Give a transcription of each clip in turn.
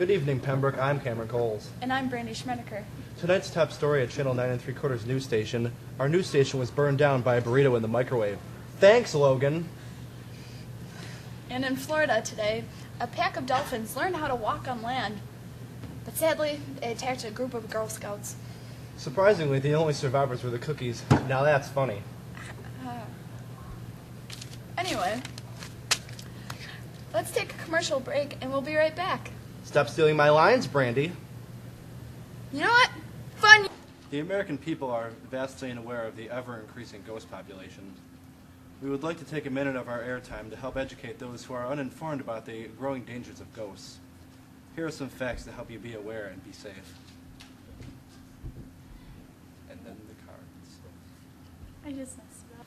Good evening, Pembroke. I'm Cameron Coles. And I'm Brandy Schmedeker. Tonight's top story at Channel 9 3/4 news station. Our news station was burned down by a burrito in the microwave. Thanks, Logan. And in Florida today, a pack of dolphins learned how to walk on land. But sadly, they attacked a group of Girl Scouts. Surprisingly, the only survivors were the cookies. Now that's funny. Anyway, let's take a commercial break and we'll be right back. Stop stealing my lines, Brandy. You know what? Fun! The American people are vastly unaware of the ever-increasing ghost population. We would like to take a minute of our airtime to help educate those who are uninformed about the growing dangers of ghosts. Here are some facts to help you be aware and be safe. And then the cards. I just messed it up.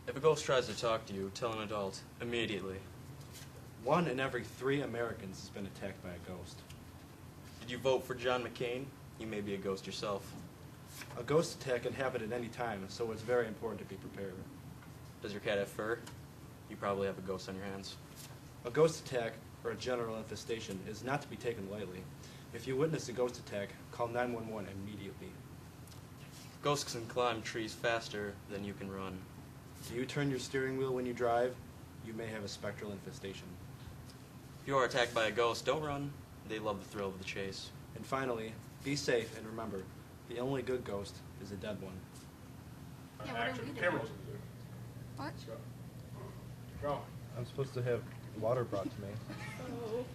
If a ghost tries to talk to you, tell an adult immediately. 1 in every 3 Americans has been attacked by a ghost. Did you vote for John McCain? You may be a ghost yourself. A ghost attack can happen at any time, so it's very important to be prepared. Does your cat have fur? You probably have a ghost on your hands. A ghost attack, or a general infestation, is not to be taken lightly. If you witness a ghost attack, call 911 immediately. Ghosts can climb trees faster than you can run. Do you turn your steering wheel when you drive? You may have a spectral infestation. If you are attacked by a ghost, don't run. They love the thrill of the chase. And finally, be safe and remember, the only good ghost is a dead one. Yeah, what are we doing? Cameron. What? Let's go. Go. I'm supposed to have water brought to me. Oh.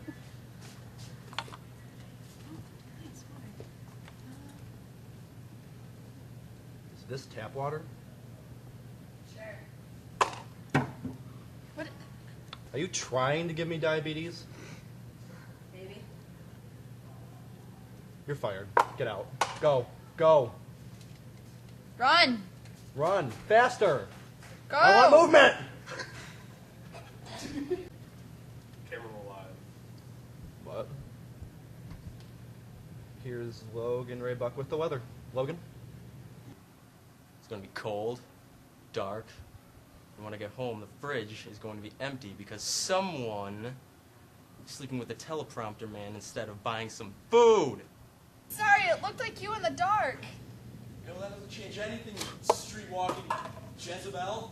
Is this tap water? What? Are you trying to give me diabetes? Maybe. You're fired. Get out. Go. Go. Run! Run. Faster. Go! I want movement. Cameron alive. What? Here's Logan Raybuck with the weather. Logan? It's going to be cold, dark, and when I get home, the fridge is going to be empty because someone is sleeping with a teleprompter man instead of buying some food. Sorry, it looked like you in the dark. You know, that doesn't change anything, you street walking Jezebel.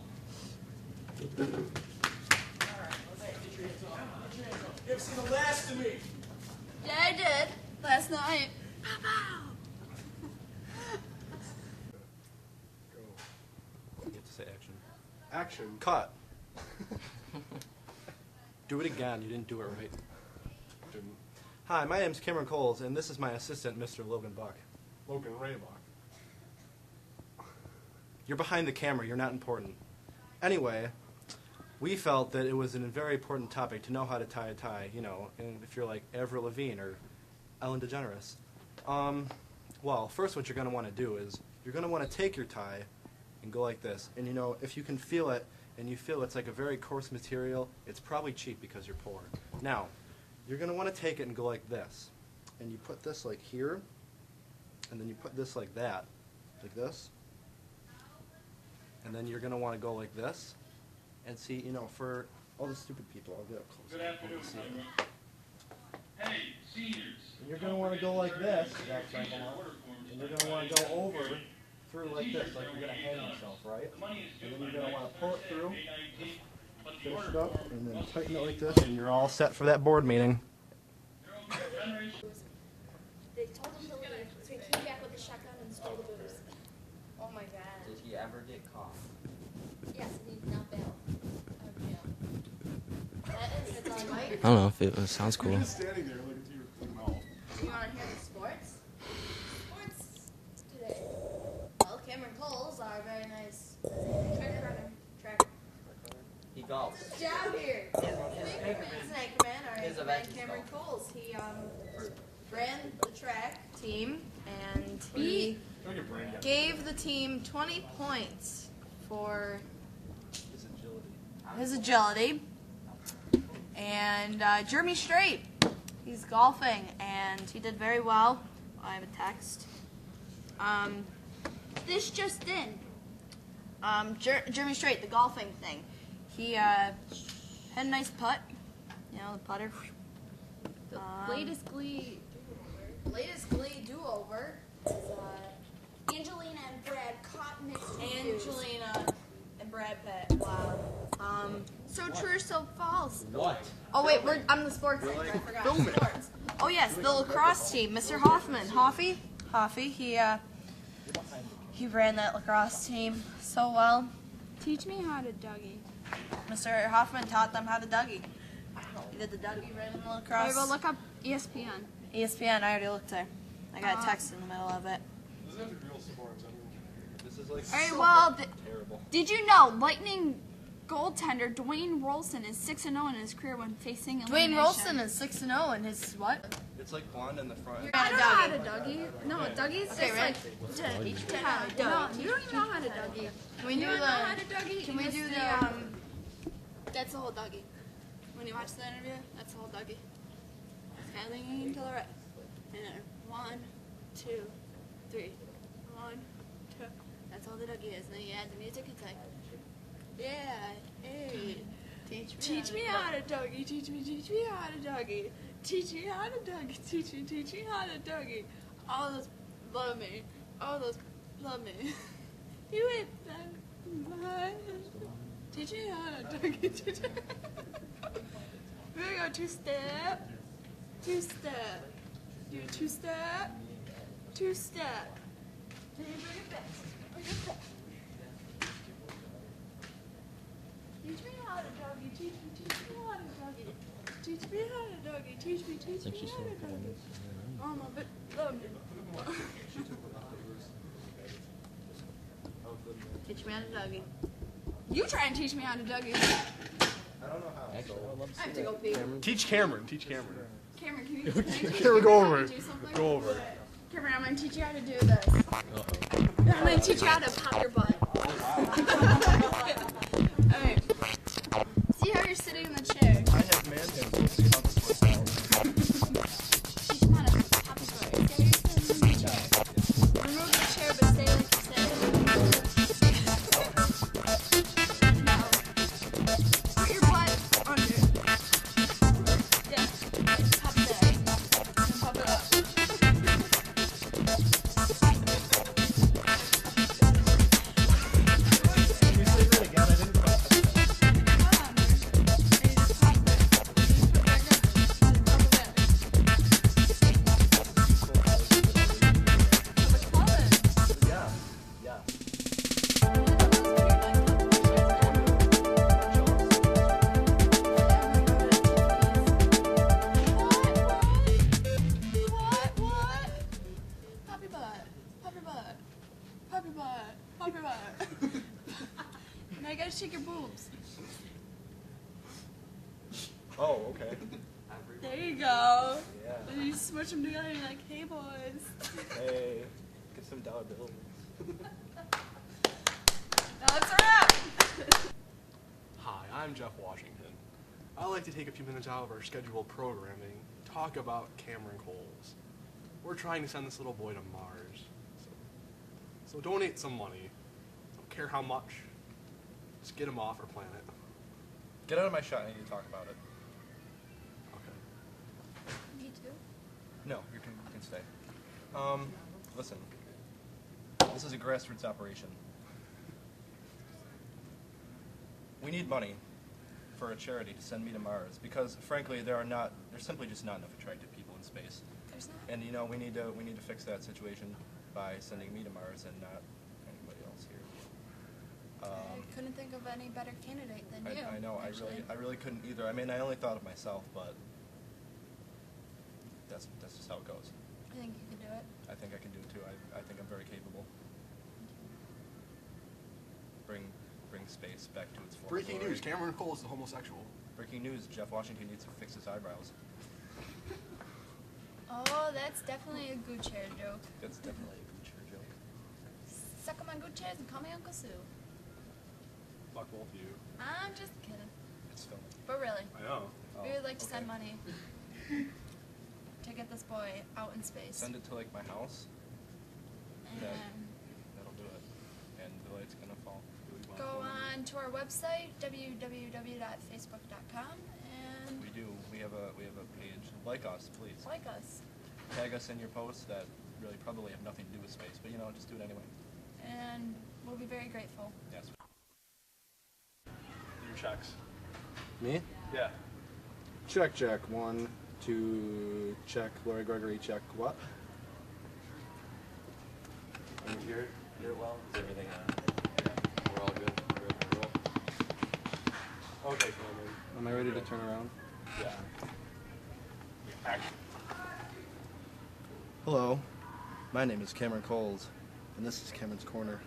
Alright, get your hands off. Get your hands off. You ever seen the last of me? Yeah, I did. Last night. You have to say action. Action. Cut. Do it again. You didn't do it right. Didn't. Hi, my name's Cameron Coles, and this is my assistant, Mr. Logan Buck. Logan Raylock. You're behind the camera. You're not important. Anyway, we felt that it was a very important topic to know how to tie a tie, you know, and if you're like Avril Lavigne or Ellen DeGeneres. Well, first what you're going to want to do is you're going to want to take your tie and go like this. And, you know, if you can feel it and you feel it's like a very coarse material, it's probably cheap because you're poor. Now, you're going to want to take it and go like this. And you put this like here, and then you put this like that, like this. And then you're going to want to go like this. And see, you know, for all the stupid people, I'll get up close. Good afternoon, everyone. Hey, seniors. And you're going to want to go like this, and you're going to want to go over through like this, like you're going to hang yourself, right? And then you're going to want to pull it through, finish it up, and then tighten it like this, and you're all set for that board meeting. They told him to leave, so he came back with a shotgun and stole the booze. Oh my god. Did he ever get caught? Yes, and he's not bail. Oh, jail. That's all right. I don't know if it sounds cool. You're just standing there looking through your mouth. You want to hear the sports? Sports today. Well, Cameron Coles, our very nice track runner. He golfs. Good job here. He's an anchorman, our His anchorman event is Cameron golf. Coles. He ran the track team, and he Don't get brain dead. gave the team 20 points for His agility. his agility. And Jeremy Strait, he's golfing, and he did very well. I have a text. This just in. Jeremy Strait, the golfing thing. He had a nice putt, you know, the putter. The latest Glee. Latest Glee do-over is Angelina and Brad Angelina and Brad Pitt. Wow. So true or so false? What? Oh wait, I'm the sports anchor. I forgot. Sports. Oh yes, the lacrosse team. Mr. Hoffman, Hoffy. He ran that lacrosse team so well. Teach me how to Dougie. Mr. Hoffman taught them how to Dougie. He did the Dougie, ran in the lacrosse. Alright, well look up ESPN. ESPN, I already looked there. I got a text in the middle of it. This is real sports. I mean, This is like Alright, well, terrible. did you know Lightning goaltender Dwayne Rolson is 6-0 in his career when facing elimination? Dwayne Rolson is 6-0 in his what? It's like blonde in the front. I don't know how to Dougie. No, Dougie's Okay, just right. like no, you don't even know how to Dougie. Can we You do don't know how the? to Dougie. Can we It's do the, the? That's the whole Dougie. When you watch the interview, that's the whole Dougie. It's kind of leaning to the right. And then 1, 2, 3. 1, 2. That's all the Dougie is. And then you add the music. It's like, yeah, hey. Teach me how to Dougie. Teach me how to Dougie. Teach me how to Dougie. Teach me how to Dougie. All those love me. All those love me. You ain't that much. Teach me how to Dougie. We're gonna go 2-step. 2-step. Do a 2-step. 2-step. Then you bring it back. Bring it back. Teach me how to Dougie. Teach me how to Dougie. Teach me how to Dougie. Teach me how to Dougie. Mama, but love me. Teach me how to Dougie. You try and teach me how to Dougie. I don't know how. I have to go pee. teach Cameron. Teach Cameron. Cameron, can you teach me Cameron, go over how it. to do something? Go over it. Cameron, I'm going to teach you how to do this. I'm going to teach you how to pop your butt. Alright. See how you're sitting in the chair. I have man hands. We'll see how this works out. Teach him how to pop his butt. See how you're sitting in the chair. Remove the chair, but stay like you're sitting. No. Put your butt under. Yeah. Pop it there. Pop it up. Can you say that again? I didn't quite. Yeah. Yeah. What? Pop your butt. Pop your butt. Pop your butt. Pop your butt. Now you gotta shake your boobs. Oh, okay. There you go. Yeah. And you smush them together and you're like, hey boys. Hey, get some dollar bills. Now that's a wrap. Hi, I'm Jeff Washington. I'd like to take a few minutes out of our scheduled programming to talk about Cameron Coles. We're trying to send this little boy to Mars. So donate some money. Don't care how much. Just get him off our planet. Get out of my shot. I need to talk about it. Okay. Me too. No, you can stay. Listen. This is a grassroots operation. We need money for a charity to send me to Mars because, frankly, there's simply just not enough attractive people in space. There's not. And we need to fix that situation by sending me to Mars and not anybody else here. I couldn't think of any better candidate than you. I know. actually. I really couldn't either. I mean, I only thought of myself, but that's just how it goes. I think you can do it. I think I can do it too. I think I'm very capable. Bring space back to its former Breaking glory. news, Cameron Coles is a homosexual. Breaking news: Jeff Washington needs to fix his eyebrows. Oh, that's definitely a Gucci hair joke. That's definitely a future joke. Suck on my Gucci hairs and call me Uncle Sue. Fuck both of you. I'm just kidding. It's filmed. But really, I know. we would like to send okay. money to get this boy out in space. Send it to like my house. That, And that'll do it. And the light's gonna fall. go on to our website, www.facebook.com, and do. We have a page. Like us, please. Like us. Tag us in your posts that really probably have nothing to do with space, but just do it anyway. And we'll be very grateful. Yes. Your checks. Me? Yeah. Check. 1, 2, check. Lori Gregory, check. What? You hear it well? Is everything, we're all good? We're ready to roll? Okay, Cameron. Am I ready to turn around? Yeah. Action. Hello, my name is Cameron Coles, and this is Cameron's Corner.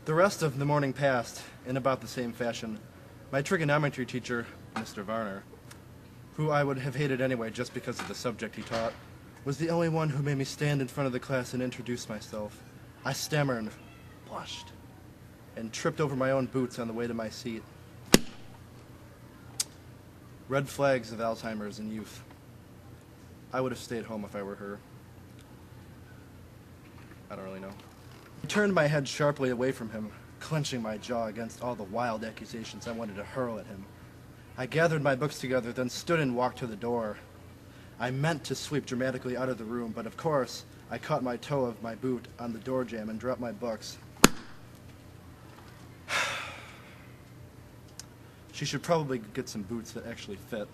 The rest of the morning passed in about the same fashion. My trigonometry teacher, Mr. Varner, who I would have hated anyway just because of the subject he taught, was the only one who made me stand in front of the class and introduce myself. I stammered, blushed, and tripped over my own boots on the way to my seat. Red flags of Alzheimer's in youth. I would have stayed home if I were her. I don't really know. I turned my head sharply away from him, clenching my jaw against all the wild accusations I wanted to hurl at him. I gathered my books together, then stood and walked to the door. I meant to sweep dramatically out of the room, but of course, I caught my toe of my boot on the door jamb and dropped my books. She should probably get some boots that actually fit.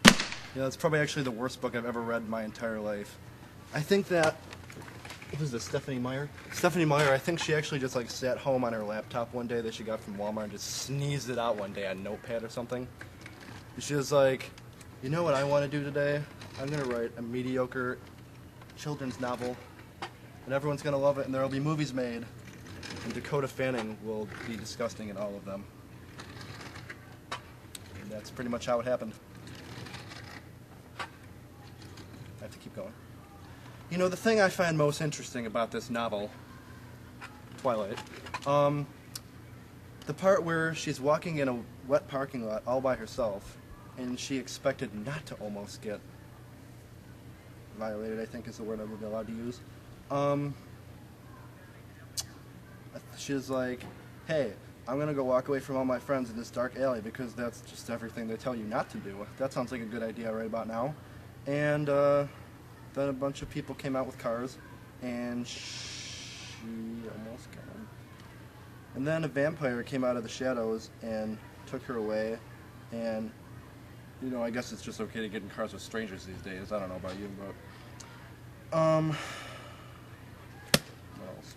Yeah, that's probably actually the worst book I've ever read in my entire life. I think that... What is this, Stephanie Meyer? Stephanie Meyer, I think she actually just sat home on her laptop one day that she got from Walmart and just sneezed it out one day on Notepad or something. And she was like, you know what I want to do today? I'm going to write a mediocre children's novel, and everyone's going to love it, and there will be movies made, and Dakota Fanning will be disgusting in all of them. And that's pretty much how it happened. I have to keep going. The thing I find most interesting about this novel, Twilight, the part where she's walking in a wet parking lot all by herself, and she expected not to almost get violated, I think is the word I would be allowed to use. She was like, hey, I'm going to go walk away from all my friends in this dark alley because that's just everything they tell you not to do. That sounds like a good idea right about now. And then a bunch of people came out with cars, and she almost got them. And then a vampire came out of the shadows and took her away, and, I guess it's just okay to get in cars with strangers these days. I don't know about you, but... what else?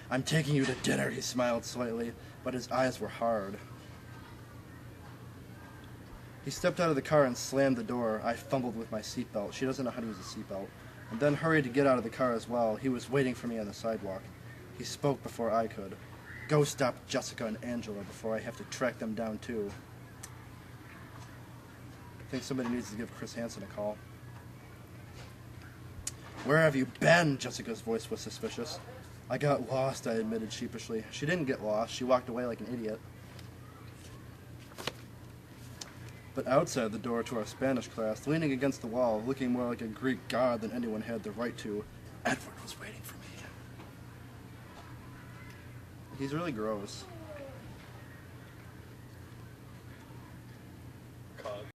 I'm taking you to dinner, he smiled slightly, but his eyes were hard. He stepped out of the car and slammed the door. I fumbled with my seatbelt. She doesn't know how to use a seatbelt. And then hurried to get out of the car as well. He was waiting for me on the sidewalk. He spoke before I could. Go stop Jessica and Angela before I have to track them down too. I think somebody needs to give Chris Hansen a call. Where have you been? Jessica's voice was suspicious. I got lost, I admitted sheepishly. She didn't get lost. She walked away like an idiot. But outside the door to our Spanish class, leaning against the wall, looking more like a Greek god than anyone had the right to, Edward was waiting for me. He's really gross.